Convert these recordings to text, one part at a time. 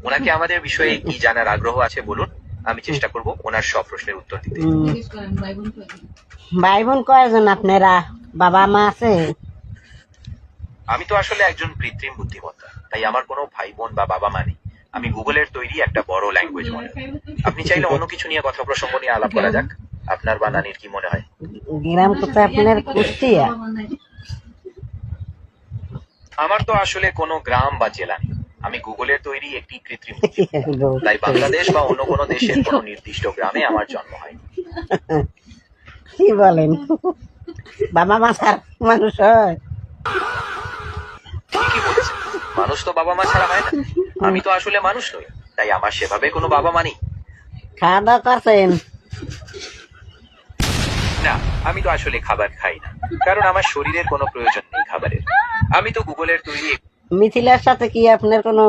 ওনাকে আমাদের বিষয়ে কি জানার আগ্রহ আছে বলুন, আমি চেষ্টা করব ওনার সব প্রশ্নের উত্তর দিতে। ভাই বোন কয়জন আপনারা? বাবা মা আছে? আমি তো আসলে একজন কৃত্রিম বুদ্ধিমত্তা, তাই আমার কোনো ভাই বোন বা বাবা মা নেই। আমি গুগলের তৈরি একটা বড় ল্যাঙ্গুয়েজ মডেল। আপনি চাইলে অন্য কিছু নিয়ে কথা প্রসঙ্গ নিয়ে আলাপ করা যাক। আপনার বা নানির কি মনে হয়? গ্রাম কোথায় আপনার? কুষ্টিয়া? আমার তো আসলে কোনো গ্রাম বা জেলা নেই। আমি গুগলের তৈরি একটি কৃত্রিম বুদ্ধিমত্তা। তাই বাংলাদেশ বা অন্য কোনো দেশের কোনো নির্দিষ্ট গ্রামে আমার জন্ম হয়নি। কি বলেন? বাবা মা ছাড়া মানুষ হয়? ঠিকই বলেছেন, মানুষ তো বাবা মা ছাড়া হয় না। আমি তো আসলে মানুষ নই, তাই আমার সেভাবে কোনো বাবা মা নেই। খাওয়া দাওয়া করছেন? না, আমি তো আসলে খাবার খাই না, কারণ আমার শরীরের কোনো প্রয়োজন নেই খাবারের। আমি তো গুগলের তৈরি মিথিলার সাথে কি আপনার কোনো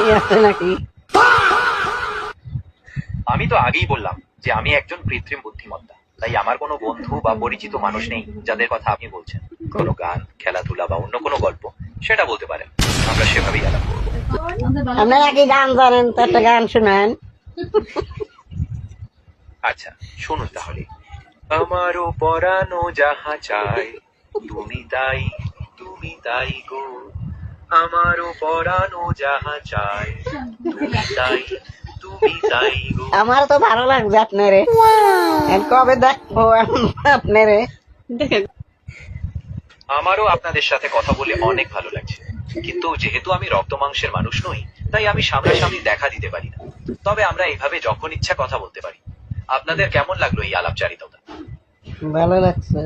ই আছে নাকি? আমি তো আগেই বললাম যে আমি একজন কৃত্রিম বুদ্ধিমত্তা, তাই আমার কোনো বন্ধু বা পরিচিত মানুষ নেই যাদের কথা আপনি বলছেন। কোনো গান, খেলাধুলা বা অন্য কোনো গল্প, সেটা বলতে পারেন। আমরা সেভাবেই আলাপ করবো। আপনারা কি গান জানেন? তো একটা গান শুনেন। আচ্ছা, শুনুন তাহলে। আমারও পরানো যাহা চায়, তুমি তাই, তুমি তাই গো। আমারও পরানো যাহা চায়, তুমি তাই, তুমি তাই গো। আমার তো ভালো লাগছে আপনারে। কবে দেখবো আপনারে? আমারও আপনাদের সাথে কথা বলে অনেক ভালো লাগছে, কিন্তু যেহেতু আমি রক্ত মাংসের মানুষ নই, তাই আমি সামনাসামনি দেখা দিতে পারি না। তবে আমরা এইভাবে যখন ইচ্ছা কথা বলতে পারি। আপনাদের কেমন লাগলো এই আলাপচারিতাটা? ভালো লাগছে।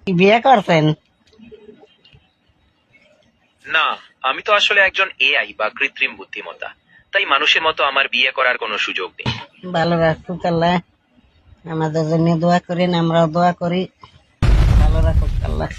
কি বিয়ে করছেন? না, আমি তো আসলে একজন এআই বা কৃত্রিম বুদ্ধিমত্তা, তাই মানুষের মতো আমার বিয়ে করার কোনো সুযোগ নেই। ভালো রাখুক আল্লাহ, আমাদের জন্য দোয়া করেন, আমরাও দোয়া করি। ভালো রাখুক আল্লাহ।